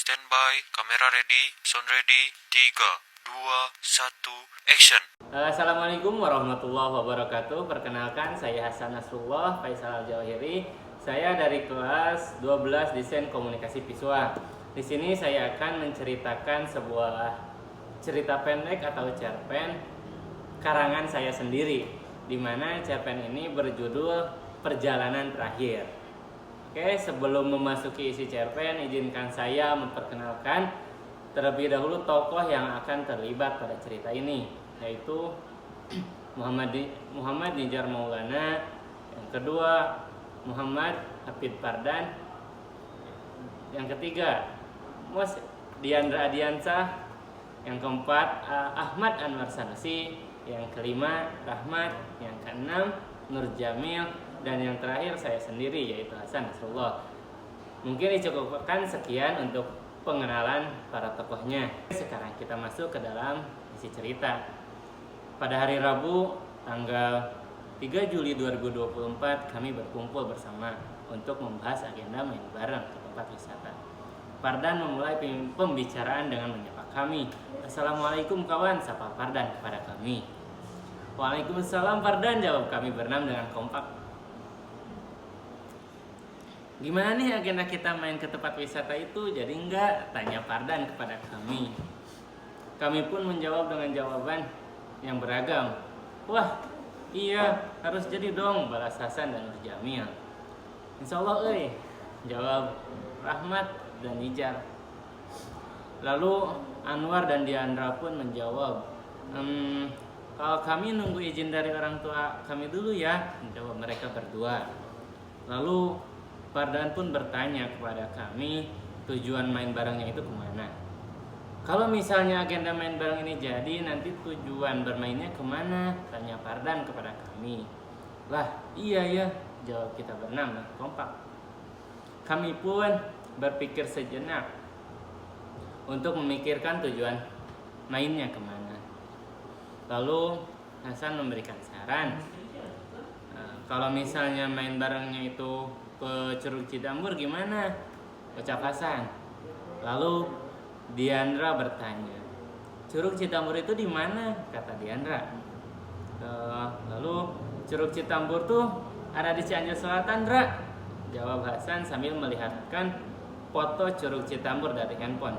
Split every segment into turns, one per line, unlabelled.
Standby, kamera ready, sound ready, 3, 2, 1, action.
Assalamualaikum warahmatullahi wabarakatuh. Perkenalkan, saya Hasan Nasrullah Faisal Al-Jawahiri. Saya dari kelas 12 Desain Komunikasi Visual. Di sini saya akan menceritakan sebuah cerita pendek atau cerpen karangan saya sendiri, di mana cerpen ini berjudul Perjalanan Terakhir. Oke, sebelum memasuki isi cerpen, izinkan saya memperkenalkan terlebih dahulu tokoh yang akan terlibat pada cerita ini, yaitu Muhammad Nijar Maulana, yang kedua Muhammad Hafid Fardan, yang ketiga Mus Diandra Adiansah, yang keempat Ahmad Anwar Sanusi, yang kelima Rahmat, yang keenam Nur Jamil, dan yang terakhir saya sendiri yaitu Hasan Nasrullah. Mungkin dicukupkan sekian untuk pengenalan para tokohnya. Sekarang kita masuk ke dalam isi cerita. Pada hari Rabu tanggal 3 Juli 2024 kami berkumpul bersama untuk membahas agenda main bareng ke tempat wisata. Fardan memulai pembicaraan dengan menyapa kami. Assalamualaikum kawan, sapa Fardan kepada kami. Waalaikumsalam Fardan, jawab kami berenam dengan kompak. Gimana nih agenda kita main ke tempat wisata itu, jadi enggak? Tanya Fardan kepada kami. Kami pun menjawab dengan jawaban yang beragam. Wah, iya, harus jadi dong, balas Hasan dan Nur Jamil. Insya Allah, jawab Rahmat dan Nijar. Lalu Anwar dan Diandra pun menjawab, kalau kami nunggu izin dari orang tua kami dulu ya, menjawab mereka berdua. Lalu Fardan pun bertanya kepada kami tujuan main barengnya itu kemana. Kalau misalnya agenda main bareng ini jadi, nanti tujuan bermainnya kemana? Tanya Fardan kepada kami. Lah, iya ya, jawab kita berenam dan kompak. Kami pun berpikir sejenak untuk memikirkan tujuan mainnya kemana. Lalu Hasan memberikan saran, kalau misalnya main barengnya itu ke Curug Citambur gimana? Ucap Hasan. Lalu Diandra bertanya, Curug Citambur itu di mana? Kata Diandra. Lalu Curug Citambur tuh ada di Cianjur Selatan, Dra, jawab Hasan sambil melihatkan foto Curug Citambur dari handphone.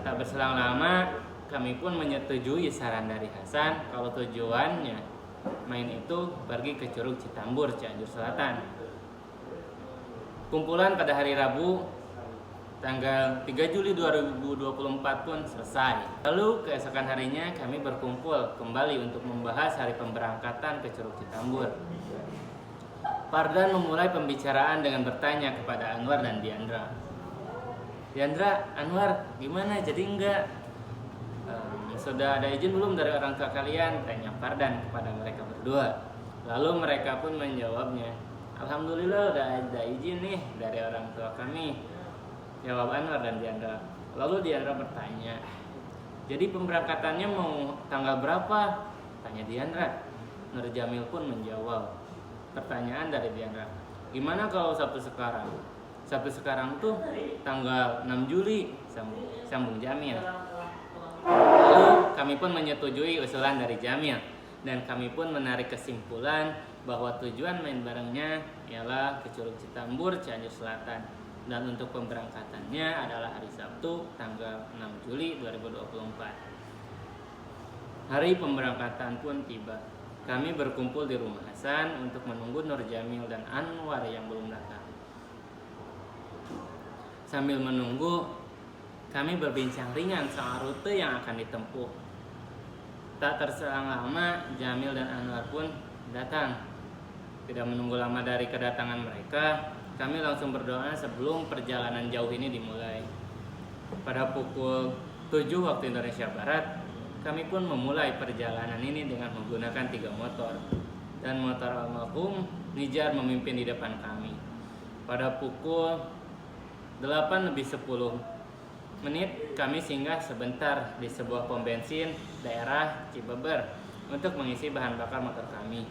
Tak berselang lama kami pun menyetujui saran dari Hasan kalau tujuannya main itu pergi ke Curug Citambur, Cianjur Selatan. Kumpulan pada hari Rabu tanggal 3 Juli 2024 pun selesai. Lalu keesokan harinya kami berkumpul kembali untuk membahas hari pemberangkatan ke Curug Citambur. Fardan memulai pembicaraan dengan bertanya kepada Anwar dan Diandra. Diandra, Anwar, gimana, jadi enggak? Sudah ada izin belum dari orang tua kalian? Tanya Fardan kepada mereka berdua. Lalu mereka pun menjawabnya, Alhamdulillah udah ada izin nih dari orang tua kami, jawab Anwar dan Diandra. Lalu Diandra bertanya, jadi pemberangkatannya mau tanggal berapa? Tanya Diandra. Nur Jamil pun menjawab pertanyaan dari Diandra, gimana kalau Sabtu sekarang? Sabtu sekarang tuh tanggal 6 Juli, sambung Jamil. Lalu kami pun menyetujui usulan dari Jamil, dan kami pun menarik kesimpulan bahwa tujuan main barengnya ialah ke Curug Citambur, Cianjur Selatan, dan untuk pemberangkatannya adalah hari Sabtu tanggal 6 Juli 2024. Hari pemberangkatan pun tiba. Kami berkumpul di rumah Hasan untuk menunggu Nur Jamil dan Anwar yang belum datang. Sambil menunggu, kami berbincang ringan soal rute yang akan ditempuh. Tak terselang lama, Jamil dan Anwar pun datang. Tidak menunggu lama dari kedatangan mereka, kami langsung berdoa sebelum perjalanan jauh ini dimulai. Pada pukul 7 waktu Indonesia Barat, kami pun memulai perjalanan ini dengan menggunakan 3 motor. Dan motor almarhum Nijar memimpin di depan kami. Pada pukul 8:10 kami singgah sebentar di sebuah pom bensin daerah Cibeber untuk mengisi bahan bakar motor kami.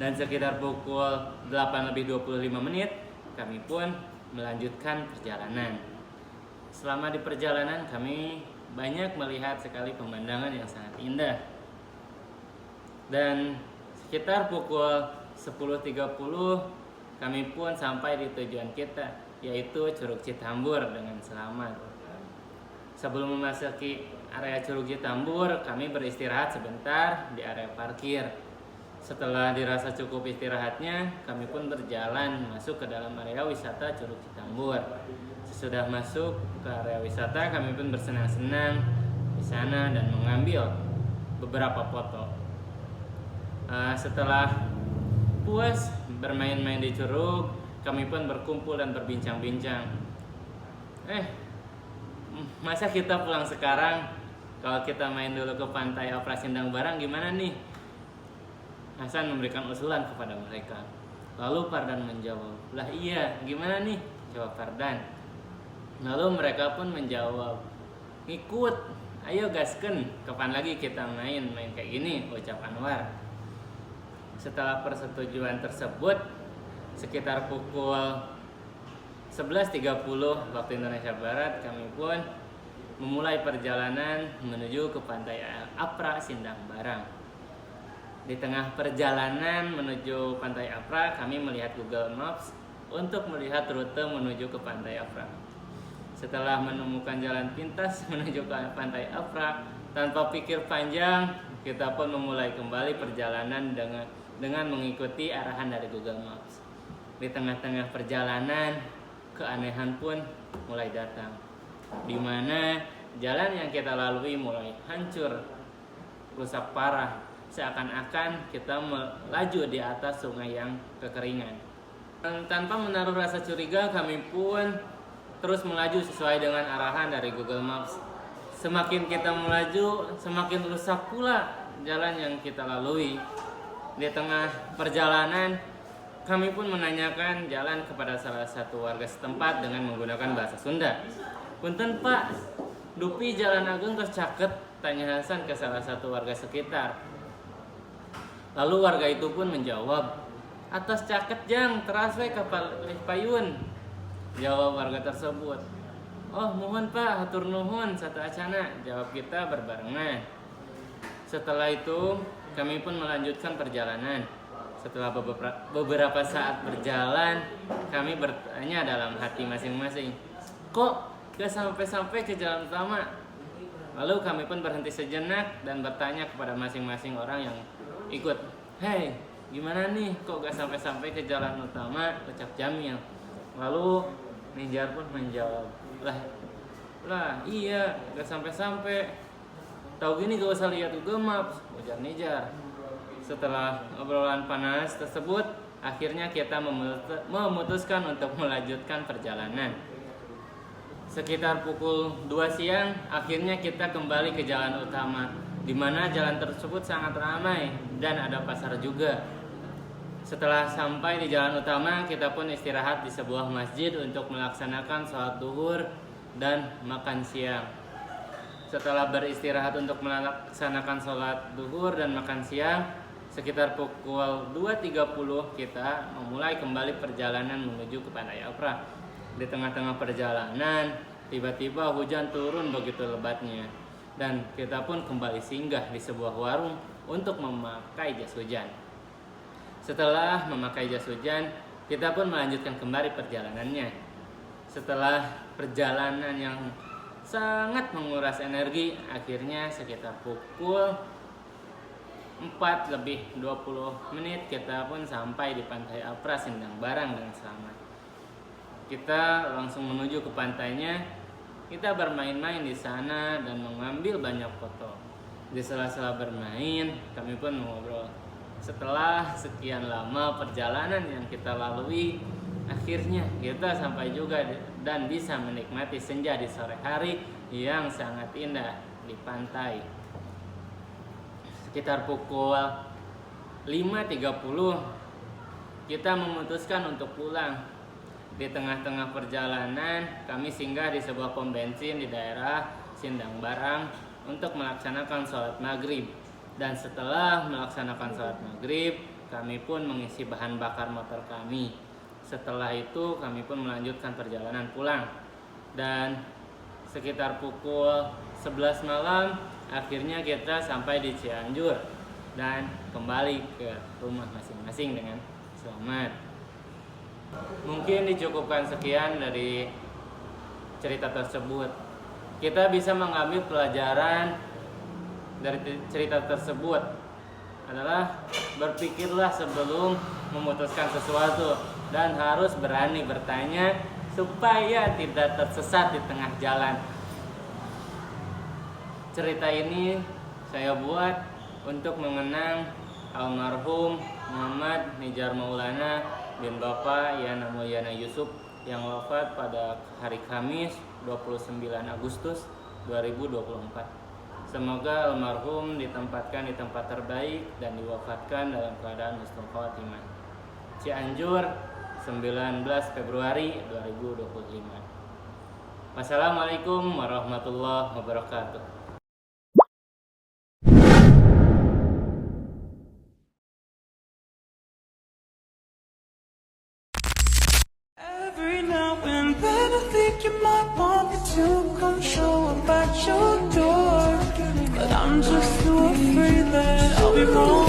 Dan sekitar pukul 8:25 kami pun melanjutkan perjalanan. Selama di perjalanan kami banyak melihat sekali pemandangan yang sangat indah. Dan sekitar pukul 10.30 kami pun sampai di tujuan kita, yaitu Curug Citambur dengan selamat. Sebelum memasuki area Curug Citambur, kami beristirahat sebentar di area parkir. Setelah dirasa cukup istirahatnya, kami pun berjalan masuk ke dalam area wisata Curug Citambur. Sesudah masuk ke area wisata, kami pun bersenang-senang di sana dan mengambil beberapa foto. Setelah puas bermain-main di curug, kami pun berkumpul dan berbincang-bincang. Masa kita pulang sekarang? Kalau kita main dulu ke pantai Afra Sindang Barang gimana nih? Hasan memberikan usulan kepada mereka. Lalu Fardan menjawab, "Lah iya, gimana nih?" jawab Fardan. Lalu mereka pun menjawab, "Ikut, ayo gasken, kapan lagi kita main kayak gini," ucap Anwar. Setelah persetujuan tersebut, sekitar pukul 11.30 waktu Indonesia Barat, kami pun memulai perjalanan menuju ke pantai Afra Sindang Barang. Di tengah perjalanan menuju pantai Afra, kami melihat Google Maps untuk melihat rute menuju ke pantai Afra. Setelah menemukan jalan pintas menuju ke pantai Afra, tanpa pikir panjang, kita pun memulai kembali perjalanan dengan mengikuti arahan dari Google Maps. Di tengah-tengah perjalanan, keanehan pun mulai datang, di mana jalan yang kita lalui mulai hancur, rusak parah, seakan-akan kita melaju di atas sungai yang kekeringan. Tanpa menaruh rasa curiga, kami pun terus melaju sesuai dengan arahan dari Google Maps. Semakin kita melaju, semakin rusak pula jalan yang kita lalui. Di tengah perjalanan, kami pun menanyakan jalan kepada salah satu warga setempat dengan menggunakan bahasa Sunda. "Punten Pak, dupi Jalan Agung tercaket," tanya Hasan ke salah satu warga sekitar. Lalu warga itu pun menjawab, "Atas caket jang, teras we kapal payun," jawab warga tersebut. "Oh mohon Pak, hatur nuhun sataacana," jawab kita berbarengan. Setelah itu kami pun melanjutkan perjalanan. Setelah beberapa saat berjalan, kami bertanya dalam hati masing-masing, "Kok gak sampai-sampai ke jalan utama?" Lalu kami pun berhenti sejenak dan bertanya kepada masing-masing orang yang ikut, "Hei, gimana nih kok gak sampai-sampai ke jalan utama?" ucap Jamil. Lalu Nijar pun menjawab, Lah iya, gak sampai-sampai. Tahu gini gak usah lihat Google Maps," ujar Nijar. Setelah obrolan panas tersebut, akhirnya kita memutuskan untuk melanjutkan perjalanan. Sekitar pukul 2 siang, akhirnya kita kembali ke jalan utama, di mana jalan tersebut sangat ramai dan ada pasar juga. Setelah sampai di jalan utama, kita pun istirahat di sebuah masjid untuk melaksanakan sholat zuhur dan makan siang. Setelah beristirahat untuk melaksanakan sholat zuhur dan makan siang, sekitar pukul 2.30 kita memulai kembali perjalanan menuju ke pantai Afra. Di tengah-tengah perjalanan, tiba-tiba hujan turun begitu lebatnya, dan kita pun kembali singgah di sebuah warung untuk memakai jas hujan. Setelah memakai jas hujan, kita pun melanjutkan kembali perjalanannya. Setelah perjalanan yang sangat menguras energi, akhirnya sekitar pukul 4:20 kita pun sampai di pantai Afra Sindang Barang dengan selamat. Kita langsung menuju ke pantainya. Kita bermain-main di sana dan mengambil banyak foto. Di sela-sela bermain, kami pun mengobrol. Setelah sekian lama perjalanan yang kita lalui, akhirnya kita sampai juga dan bisa menikmati senja di sore hari yang sangat indah di pantai. Sekitar pukul 5.30 kita memutuskan untuk pulang. Di tengah-tengah perjalanan, kami singgah di sebuah pom bensin di daerah Sindang Barang untuk melaksanakan sholat maghrib. Dan setelah melaksanakan sholat maghrib, kami pun mengisi bahan bakar motor kami. Setelah itu kami pun melanjutkan perjalanan pulang. Dan sekitar pukul 11 malam akhirnya kita sampai di Cianjur dan kembali ke rumah masing-masing dengan selamat. Mungkin dicukupkan sekian dari cerita tersebut. Kita bisa mengambil pelajaran dari cerita tersebut adalah berpikirlah sebelum memutuskan sesuatu dan harus berani bertanya supaya tidak tersesat di tengah jalan. Cerita ini saya buat untuk mengenang almarhum Muhammad Nijar Maulana bin Bapak Yana Mulyana Yusuf yang wafat pada hari Kamis 29 Agustus 2024. Semoga almarhum ditempatkan di tempat terbaik dan diwafatkan dalam keadaan husnul khotimah. Cianjur, 19 Februari 2025. Wassalamualaikum warahmatullahi wabarakatuh.
Every now and then I think you might want me to come show up at your door, but I'm just too afraid that I'll be wrong.